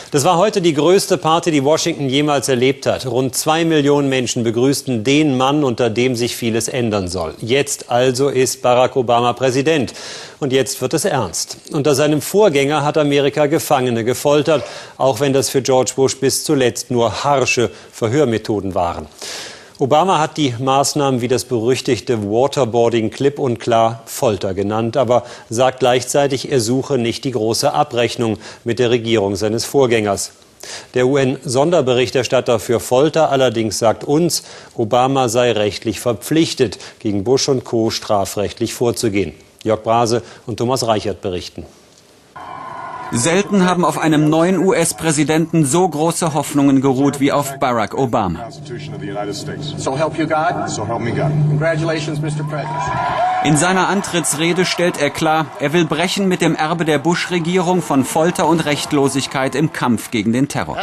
Das war heute die größte Party, die Washington jemals erlebt hat. Rund 2 Millionen Menschen begrüßten den Mann, unter dem sich vieles ändern soll. Jetzt also ist Barack Obama Präsident. Und jetzt wird es ernst. Unter seinem Vorgänger hat Amerika Gefangene gefoltert, auch wenn das für George Bush bis zuletzt nur harsche Verhörmethoden waren. Obama hat die Maßnahmen wie das berüchtigte Waterboarding klipp und klar Folter genannt, aber sagt gleichzeitig, er suche nicht die große Abrechnung mit der Regierung seines Vorgängers. Der UN-Sonderberichterstatter für Folter allerdings sagt uns, Obama sei rechtlich verpflichtet, gegen Bush und Co. strafrechtlich vorzugehen. Jörg Brase und Thomas Reichert berichten. Selten haben auf einem neuen US-Präsidenten so große Hoffnungen geruht wie auf Barack Obama. In seiner Antrittsrede stellt er klar, er will brechen mit dem Erbe der Bush-Regierung von Folter und Rechtlosigkeit im Kampf gegen den Terror.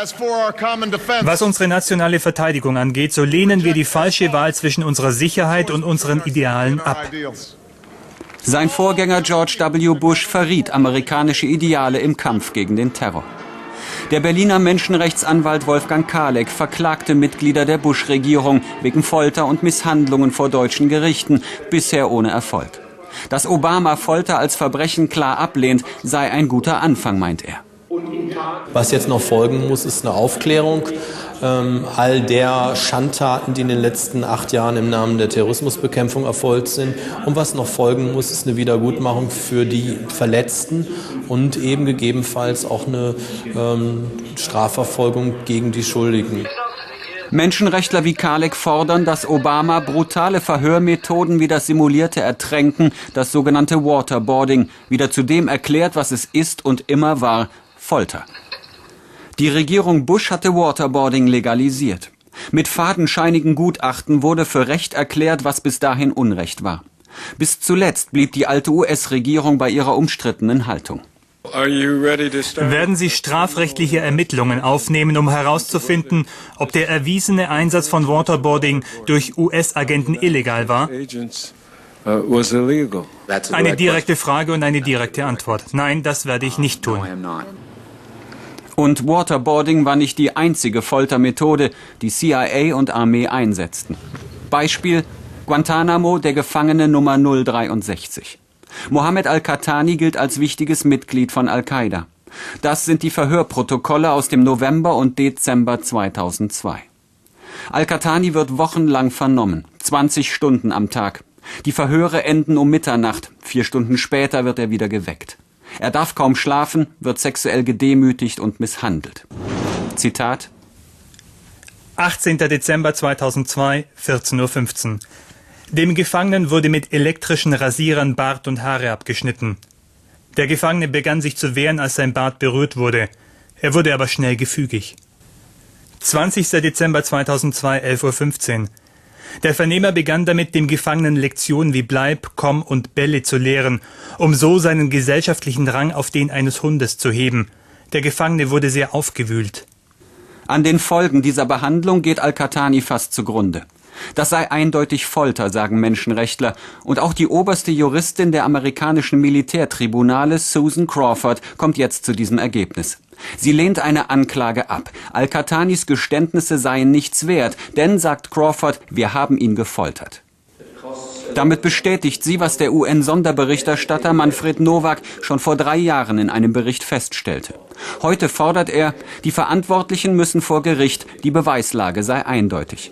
Was unsere nationale Verteidigung angeht, so lehnen wir die falsche Wahl zwischen unserer Sicherheit und unseren Idealen ab. Sein Vorgänger George W. Bush verriet amerikanische Ideale im Kampf gegen den Terror. Der Berliner Menschenrechtsanwalt Wolfgang Kaleck verklagte Mitglieder der Bush-Regierung wegen Folter und Misshandlungen vor deutschen Gerichten, bisher ohne Erfolg. Dass Obama Folter als Verbrechen klar ablehnt, sei ein guter Anfang, meint er. Was jetzt noch folgen muss, ist eine Aufklärung all der Schandtaten, die in den letzten 8 Jahren im Namen der Terrorismusbekämpfung erfolgt sind. Und was noch folgen muss, ist eine Wiedergutmachung für die Verletzten und eben gegebenenfalls auch eine Strafverfolgung gegen die Schuldigen. Menschenrechtler wie Kaleck fordern, dass Obama brutale Verhörmethoden wie das simulierte Ertränken, das sogenannte Waterboarding, wieder zu dem erklärt, was es ist und immer war: Folter. Die Regierung Bush hatte Waterboarding legalisiert. Mit fadenscheinigen Gutachten wurde für Recht erklärt, was bis dahin Unrecht war. Bis zuletzt blieb die alte US-Regierung bei ihrer umstrittenen Haltung. Werden Sie strafrechtliche Ermittlungen aufnehmen, um herauszufinden, ob der erwiesene Einsatz von Waterboarding durch US-Agenten illegal war? Eine direkte Frage und eine direkte Antwort. Nein, das werde ich nicht tun. Und Waterboarding war nicht die einzige Foltermethode, die CIA und Armee einsetzten. Beispiel: Guantanamo, der Gefangene Nummer 063. Mohammed al-Qahtani gilt als wichtiges Mitglied von Al-Qaida. Das sind die Verhörprotokolle aus dem November und Dezember 2002. Al-Qahtani wird wochenlang vernommen, 20 Stunden am Tag. Die Verhöre enden um Mitternacht, 4 Stunden später wird er wieder geweckt. Er darf kaum schlafen, wird sexuell gedemütigt und misshandelt. Zitat: 18. Dezember 2002, 14:15 Uhr. Dem Gefangenen wurde mit elektrischen Rasierern Bart und Haare abgeschnitten. Der Gefangene begann sich zu wehren, als sein Bart berührt wurde. Er wurde aber schnell gefügig. 20. Dezember 2002, 11:15 Uhr. Der Vernehmer begann damit, dem Gefangenen Lektionen wie Bleib, Komm und Bälle zu lehren, um so seinen gesellschaftlichen Rang auf den eines Hundes zu heben. Der Gefangene wurde sehr aufgewühlt. An den Folgen dieser Behandlung geht al-Qahtani fast zugrunde. Das sei eindeutig Folter, sagen Menschenrechtler. Und auch die oberste Juristin der amerikanischen Militärtribunale, Susan Crawford, kommt jetzt zu diesem Ergebnis. Sie lehnt eine Anklage ab. Al-Qahtanis Geständnisse seien nichts wert, denn, sagt Crawford, wir haben ihn gefoltert. Damit bestätigt sie, was der UN-Sonderberichterstatter Manfred Nowak schon vor 3 Jahren in einem Bericht feststellte. Heute fordert er, die Verantwortlichen müssen vor Gericht, die Beweislage sei eindeutig.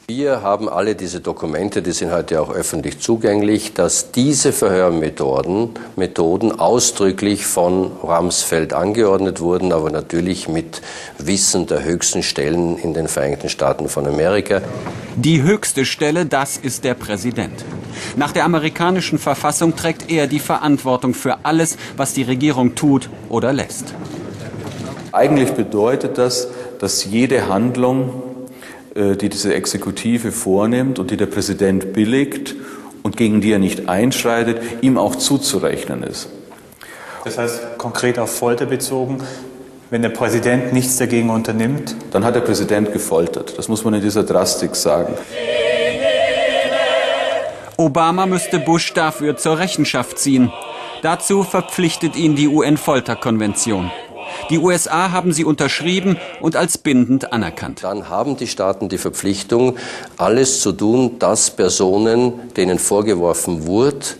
Wir haben alle diese Dokumente, die sind heute auch öffentlich zugänglich, dass diese Verhörmethoden ausdrücklich von Rumsfeld angeordnet wurden, aber natürlich mit Wissen der höchsten Stellen in den Vereinigten Staaten von Amerika. Die höchste Stelle, das ist der Präsident. Nach der amerikanischen Verfassung trägt er die Verantwortung für alles, was die Regierung tut oder lässt. Eigentlich bedeutet das, dass jede Handlung, die diese Exekutive vornimmt und die der Präsident billigt und gegen die er nicht einschreitet, ihm auch zuzurechnen ist. Das heißt, konkret auf Folter bezogen, wenn der Präsident nichts dagegen unternimmt? Dann hat der Präsident gefoltert. Das muss man in dieser Drastik sagen. Obama müsste Bush dafür zur Rechenschaft ziehen. Dazu verpflichtet ihn die UN-Folterkonvention. Die USA haben sie unterschrieben und als bindend anerkannt. Dann haben die Staaten die Verpflichtung, alles zu tun, dass Personen, denen vorgeworfen wird,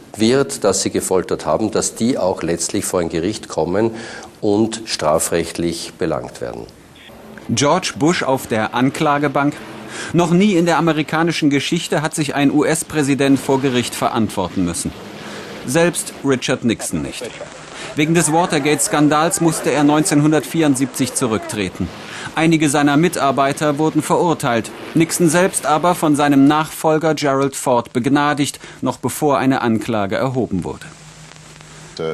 dass sie gefoltert haben, dass die auch letztlich vor ein Gericht kommen und strafrechtlich belangt werden. George Bush auf der Anklagebank. Noch nie in der amerikanischen Geschichte hat sich ein US-Präsident vor Gericht verantworten müssen. Selbst Richard Nixon nicht. Wegen des Watergate-Skandals musste er 1974 zurücktreten. Einige seiner Mitarbeiter wurden verurteilt, Nixon selbst aber von seinem Nachfolger Gerald Ford begnadigt, noch bevor eine Anklage erhoben wurde.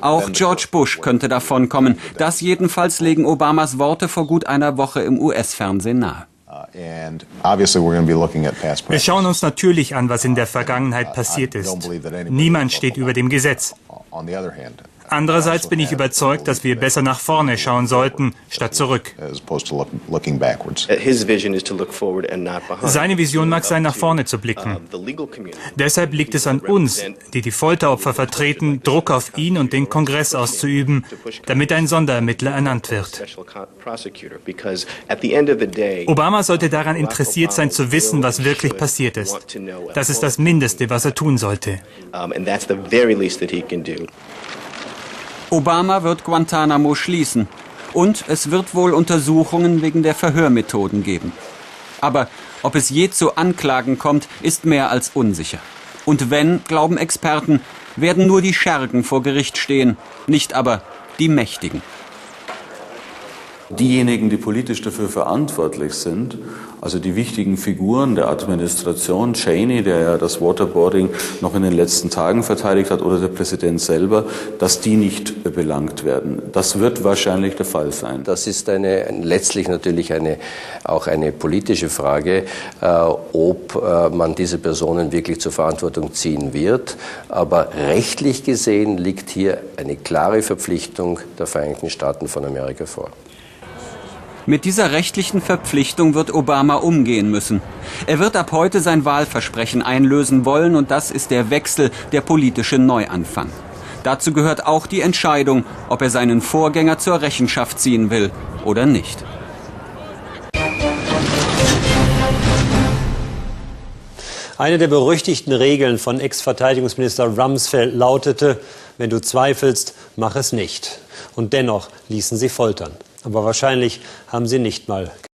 Auch George Bush könnte davonkommen. Das jedenfalls legen Obamas Worte vor gut einer Woche im US-Fernsehen nahe. Wir schauen uns natürlich an, was in der Vergangenheit passiert ist. Niemand steht über dem Gesetz. Andererseits bin ich überzeugt, dass wir besser nach vorne schauen sollten, statt zurück. Seine Vision mag sein, nach vorne zu blicken. Deshalb liegt es an uns, die Folteropfer vertreten, Druck auf ihn und den Kongress auszuüben, damit ein Sonderermittler ernannt wird. Obama sollte daran interessiert sein, zu wissen, was wirklich passiert ist. Das ist das Mindeste, was er tun sollte. Obama wird Guantanamo schließen. Und es wird wohl Untersuchungen wegen der Verhörmethoden geben. Aber ob es je zu Anklagen kommt, ist mehr als unsicher. Und wenn, glauben Experten, werden nur die Schergen vor Gericht stehen, nicht aber die Mächtigen. Diejenigen, die politisch dafür verantwortlich sind, also die wichtigen Figuren der Administration, Cheney, der ja das Waterboarding noch in den letzten Tagen verteidigt hat, oder der Präsident selber, dass die nicht belangt werden. Das wird wahrscheinlich der Fall sein. Das ist letztlich natürlich auch eine politische Frage, ob man diese Personen wirklich zur Verantwortung ziehen wird. Aber rechtlich gesehen liegt hier eine klare Verpflichtung der Vereinigten Staaten von Amerika vor. Mit dieser rechtlichen Verpflichtung wird Obama umgehen müssen. Er wird ab heute sein Wahlversprechen einlösen wollen und das ist der Wechsel, der politische Neuanfang. Dazu gehört auch die Entscheidung, ob er seinen Vorgänger zur Rechenschaft ziehen will oder nicht. Eine der berüchtigten Regeln von Ex-Verteidigungsminister Rumsfeld lautete: Wenn du zweifelst, mach es nicht. Und dennoch ließen sie foltern. Aber wahrscheinlich haben sie nicht mal